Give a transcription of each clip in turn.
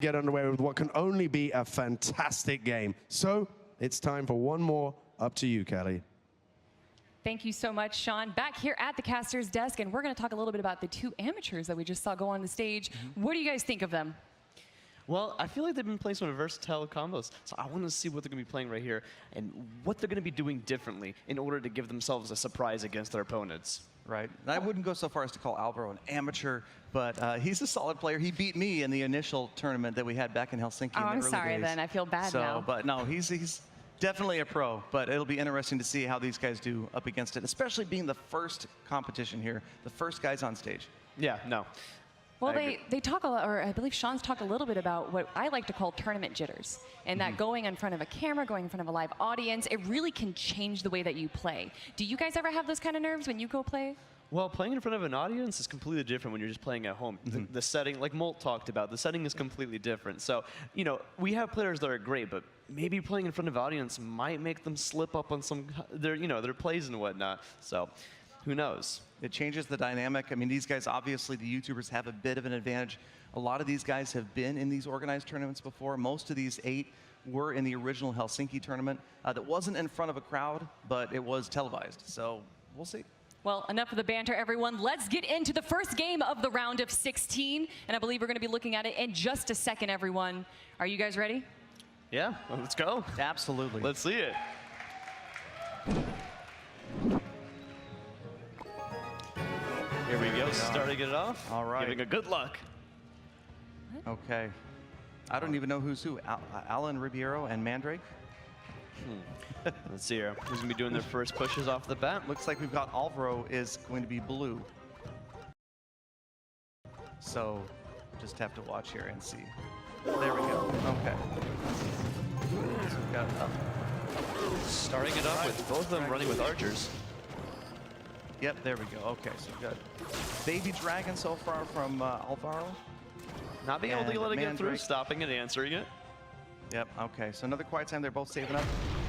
get underway with what can only be a fantastic game. So it's time for one more. Up to you, Kelly. Thank you so much, Sean. Back here at the caster's desk, and we're going to talk a little bit about the two amateurs that we just saw go on the stage. What do you guys think of them? Well, I feel like they've been playing some versatile combos, so I want to see what they're going to be playing right here and what they're going to be doing differently in order to give themselves a surprise against their opponents. Right. And I wouldn't go so far as to call Alvaro an amateur, but he's a solid player. He beat me in the initial tournament that we had back in Helsinki. Oh, in the I'm early sorry days. then. I feel bad now. But no, he's definitely a pro, but it'll be interesting to see how these guys do up against it, especially being the first competition here, the first guys on stage. Yeah, no. Well, they talk a lot, or I believe Sean's talked a little bit about what I like to call tournament jitters, and that going in front of a camera, going in front of a live audience, it really can change the way that you play. Do you guys ever have those kind of nerves when you go play? Well, playing in front of an audience is completely different when you're just playing at home. The setting, like Molt talked about, the setting is completely different. So, you know, we have players that are great, but maybe playing in front of an audience might make them slip up on some, their plays and whatnot. So, who knows? It changes the dynamic. I mean, these guys, obviously, the YouTubers have a bit of an advantage. A lot of these guys have been in these organized tournaments before. Most of these 8 were in the original Helsinki tournament. That wasn't in front of a crowd, but it was televised. So, we'll see. Well, enough of the banter, everyone. Let's get into the first game of the round of 16, and I believe we're going to be looking at it in just a second, everyone. Are you guys ready? Yeah, well, let's go. Absolutely. Let's see it. Here we go, starting it off. All right. Giving a good luck. Okay. I don't even know who's who. Alan Ribeiro and Mandrake? Let's see here. Who's going to be doing their first pushes off the bat? Looks like we've got Alvaro is going to be blue. So just have to watch here and see. There we go. Okay. So we've got Starting it off with both of them running with archers. Yep, there we go. Okay, so we've got Baby Dragon so far from Alvaro. Not being able to let it get through, Mandrake. stopping it, answering it. Yep, okay, so another quiet time. They're both saving up.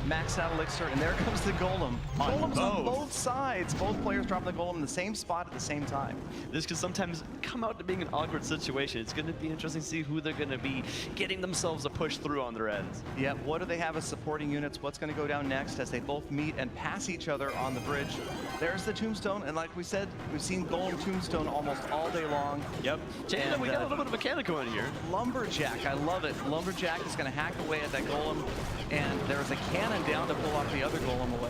Max out elixir, and there comes the golem. Golems on both sides. Both players dropping the golem in the same spot at the same time. This could sometimes come out to being an awkward situation. It's going to be interesting to see who they're going to be getting themselves a push through on their ends. Yep, what do they have as supporting units? What's going to go down next as they both meet and pass each other on the bridge? There's the tombstone, and like we said, we've seen golem tombstone almost all day long. Yep. And we got a little bit of mechanical in here. Lumberjack, I love it. Lumberjack is going to hack away at that golem, and there's a cannon down to pull off the other golem away.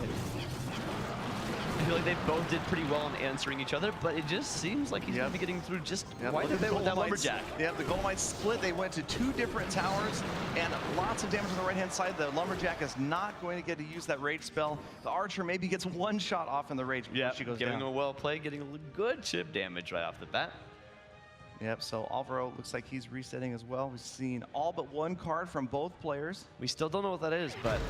I feel like they both did pretty well in answering each other, but it just seems like he's going to be getting through just quite a bit with that lumberjack. Yep, the golemites split. They went to 2 different towers, and lots of damage on the right-hand side. The lumberjack is not going to get to use that rage spell. The archer maybe gets 1 shot off in the rage before she goes down. Giving a well play, getting a good chip damage right off the bat. Yep, so Alvaro looks like he's resetting as well. We've seen all but 1 card from both players. We still don't know what that is, but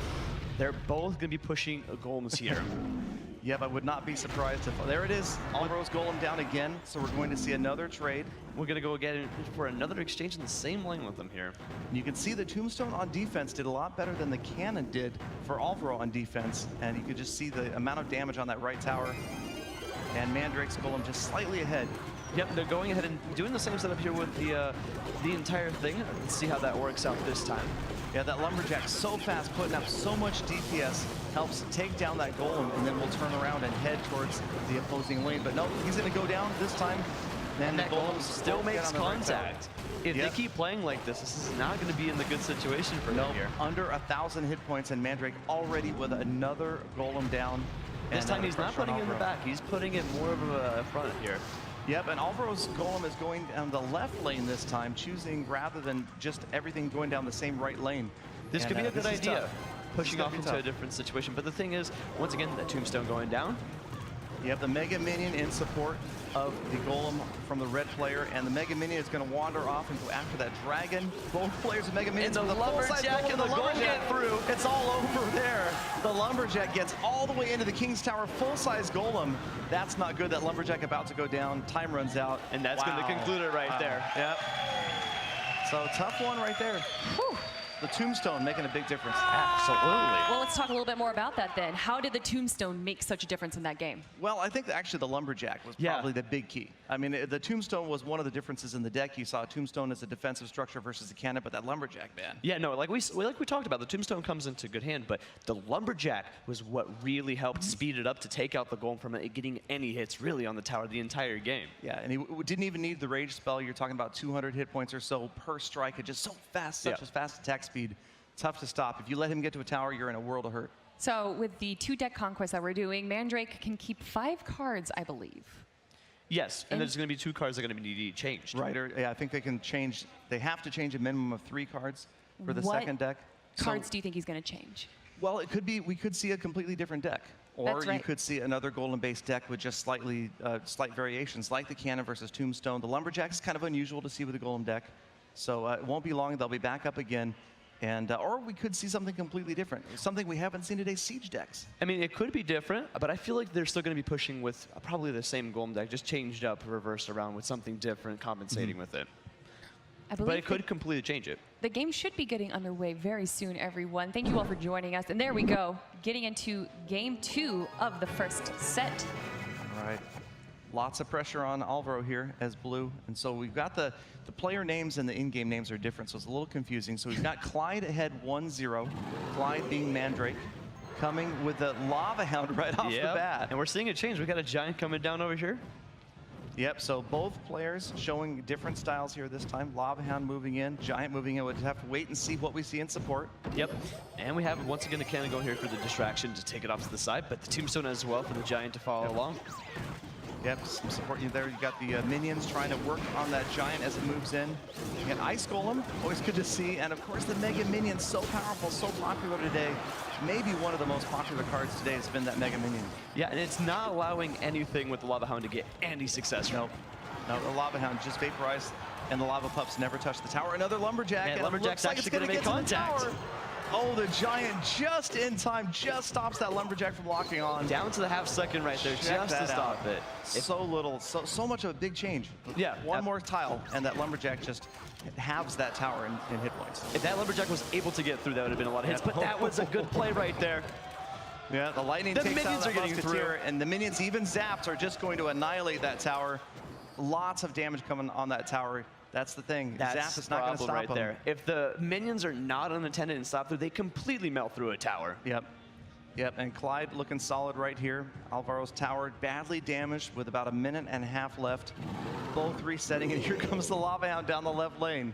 they're both going to be pushing golems here. Yep, I would not be surprised if... There it is. Alvaro's golem down again, so we're going to see another trade. We're going to go again for another exchange in the same lane with them here. You can see the tombstone on defense did a lot better than the cannon did for Alvaro on defense, and you could just see the amount of damage on that right tower. And Mandrake's golem just slightly ahead. Yep, they're going ahead and doing the same setup here with the entire thing. Let's see how that works out this time. Yeah, that lumberjack so fast, putting up so much DPS, helps take down that golem, and then we'll turn around and head towards the opposing lane. But no, he's going to go down this time. And that golem still makes contact. If they keep playing like this is not going to be in the good situation for them here. Under 1,000 hit points, and Mandrake already with another golem down. This time he's not putting it in the back. He's putting it more of a front here. Yep, and Alvaro's golem is going down the left lane this time, choosing rather than just everything going down the same right lane. This could be a good idea, pushing off into a different situation. But the thing is, once again, that tombstone going down. You have the Mega Minion in support of the golem from the red player, and the Mega Minion is going to wander off and go after that dragon. Both players of Mega Minions. And the lumberjack and the golem get through. It's all over there. The lumberjack gets all the way into the King's Tower, full-size golem. That's not good. That lumberjack about to go down. Time runs out. And that's going to conclude it right there. Yep. So tough one right there. Whew. the Tombstone making a big difference. Absolutely. Well, let's talk a little bit more about that then. How did the Tombstone make such a difference in that game? Well, I think that actually the Lumberjack was probably the big key. I mean, the Tombstone was one of the differences in the deck. You saw Tombstone as a defensive structure versus the cannon, but that Lumberjack, man. Yeah, no, like we talked about, the Tombstone comes into good hand, but the Lumberjack was what really helped speed it up to take out the Golem from it, getting any hits really on the tower the entire game. Yeah, and he didn't even need the rage spell. You're talking about 200 hit points or so per strike. It's just so fast, such a fast attack speed. Tough to stop. If you let him get to a tower, you're in a world of hurt. So with the 2 deck conquest that we're doing, Mandrake can keep 5 cards, I believe. Yes, and there's going to be 2 cards that are going to need changed. Right, I think they can change. They have to change a minimum of 3 cards for the second deck. Cards do you think he's going to change? Well, it could be, we could see a completely different deck. Or you could see another golem-based deck with just slight variations, like the cannon versus Tombstone. The Lumberjack is kind of unusual to see with the golem deck. So it won't be long, they'll be back up again. And, or we could see something completely different, something we haven't seen today's Siege decks. I mean, it could be different, but I feel like they're still going to be pushing with probably the same golem deck, just changed up, reversed around with something different, compensating with it. But it could completely change it. The game should be getting underway very soon, everyone. Thank you all for joining us. And there we go, getting into game 2 of the first set. All right. Lots of pressure on Alvaro here as blue. And so we've got the player names and the in-game names are different, so it's a little confusing. So we've got Clyde ahead 1-0, Clyde being Mandrake, coming with the Lava Hound right off the bat. And we're seeing a change. We got a Giant coming down over here. Yep, so both players showing different styles here this time. Lava Hound moving in, Giant moving in. We'll just have to wait and see what we see in support. Yep, and we have, once again, the cannon going here for the distraction to take it off to the side, but the Tombstone as well for the Giant to follow along. Yep, some support you there. You got the minions trying to work on that Giant as it moves in. You got Ice Golem, always good to see. And of course the Mega Minion, so powerful, so popular today. Maybe one of the most popular cards today has been that Mega Minion. Yeah, and it's not allowing anything with the Lava Hound to get any success. Nope. No, the Lava Hound just vaporized, and the Lava Pups never touched the tower. Another Lumberjack, and looks Lumberjack's like actually going to make contact. Oh, the Giant just in time, just stops that Lumberjack from locking on. Down to the half-second right there, just to stop it. So little, so much of a big change. Yeah. One more tile, and that Lumberjack just halves that tower in hit points. If that Lumberjack was able to get through, that would have been a lot of hits, but that was a good play right there. Yeah, the lightning takes out that Musketeer, and the minions, even zapped, are just going to annihilate that tower. Lots of damage coming on that tower. That's the thing. That's Zap is not going to stop right there. If the minions are not unattended and stop through, they completely melt through a tower. Yep. Yep, and Clyde looking solid right here. Alvaro's tower badly damaged with about a minute and a half left. Both resetting, and here comes the Lava Hound down the left lane.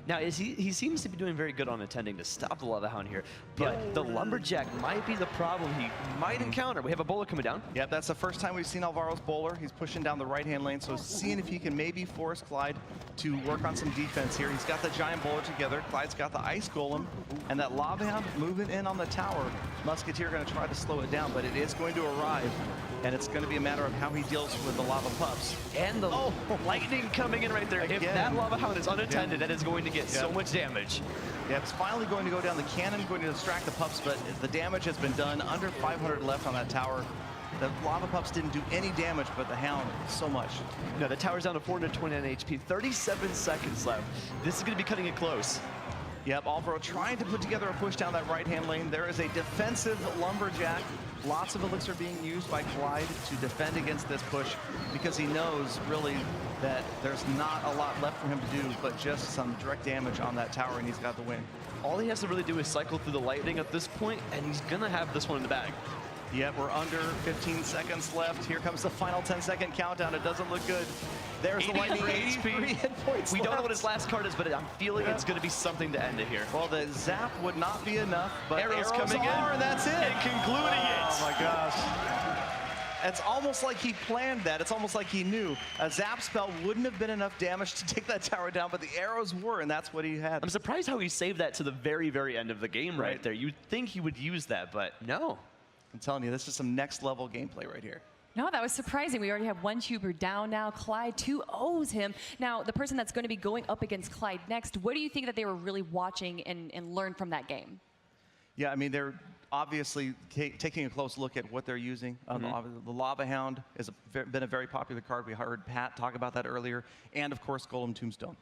Now, he seems to be doing very good on attending to stop the Lava Hound here, but the Lumberjack might be the problem he might encounter. We have a bowler coming down. Yep, that's the first time we've seen Alvaro's bowler. He's pushing down the right-hand lane, so seeing if he can maybe force Clyde to work on some defense here. He's got the Giant bowler together. Clyde's got the Ice Golem, and that Lava Hound moving in on the tower. Musketeer going to try to slow it down, but it is going to arrive, and it's going to be a matter of how he deals with the Lava Pups. And the lightning coming in right there. Again. If that Lava Hound is unattended, that is going to get so much damage. Yeah, it's finally going to go down. The cannon going to distract the Pups, but the damage has been done. Under 500 left on that tower. The Lava Pups didn't do any damage, but the Hound, so much. No, the tower's down to 429 HP, 37 seconds left. This is going to be cutting it close. Yep, Alvaro trying to put together a push down that right-hand lane. There is a defensive Lumberjack. Lots of elixir being used by Clyde to defend against this push because he knows really that there's not a lot left for him to do, but just some direct damage on that tower, and he's got the win. All he has to really do is cycle through the lightning at this point, and he's going to have this one in the bag. Yep, we're under 15 seconds left. Here comes the final 10-second countdown. It doesn't look good. There's the lightning, 83 hit points We left. don't know what his last card is, but I'm feeling it's going to be something to end it here. Well, the zap would not be enough, but arrows coming in, and that's it. And concluding it. Oh my gosh. It's almost like he planned that. It's almost like he knew. A zap spell wouldn't have been enough damage to take that tower down, but the arrows were, and that's what he had. I'm surprised how he saved that to the very, very end of the game right there. You'd think he would use that, but no. I'm telling you, this is some next level gameplay right here. No, that was surprising. We already have one tuber down now. Clyde 2-0s him. Now, the person that's going to be going up against Clyde next, what do you think that they were really watching and learned from that game? Yeah, I mean, they're obviously taking a close look at what they're using. The Lava Hound has been a very popular card. We heard Pat talk about that earlier. And, of course, Golem Tombstone.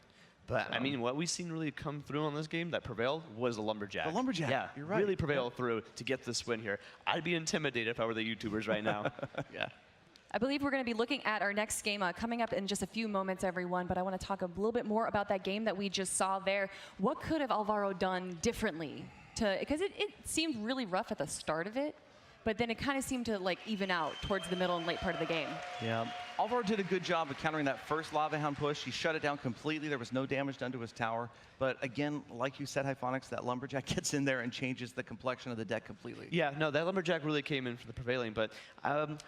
But I mean, what we've seen really come through on this game that prevailed was the Lumberjack. The Lumberjack, yeah, you're right. really prevailed through to get this win here. I'd be intimidated if I were the YouTubers right now. Yeah. I believe we're going to be looking at our next game coming up in just a few moments, everyone. But I want to talk a little bit more about that game that we just saw there. What could have Alvaro done differently? Because it seemed really rough at the start of it, but then it kind of seemed to like even out towards the middle and late part of the game. Yeah, Alvaro did a good job of countering that first Lava Hound push. He shut it down completely. There was no damage done to his tower. But again, like you said, Hyphonics, that Lumberjack gets in there and changes the complexion of the deck completely. Yeah, no, that Lumberjack really came in for the prevailing, but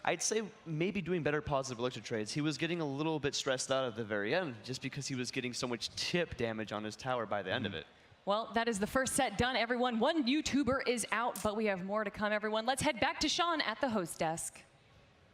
I'd say maybe doing better positive elixir trades. He was getting a little bit stressed out at the very end just because he was getting so much tip damage on his tower by the end of it. Well, that is the first set done, everyone. One YouTuber is out, but we have more to come, everyone. Let's head back to Sean at the host desk.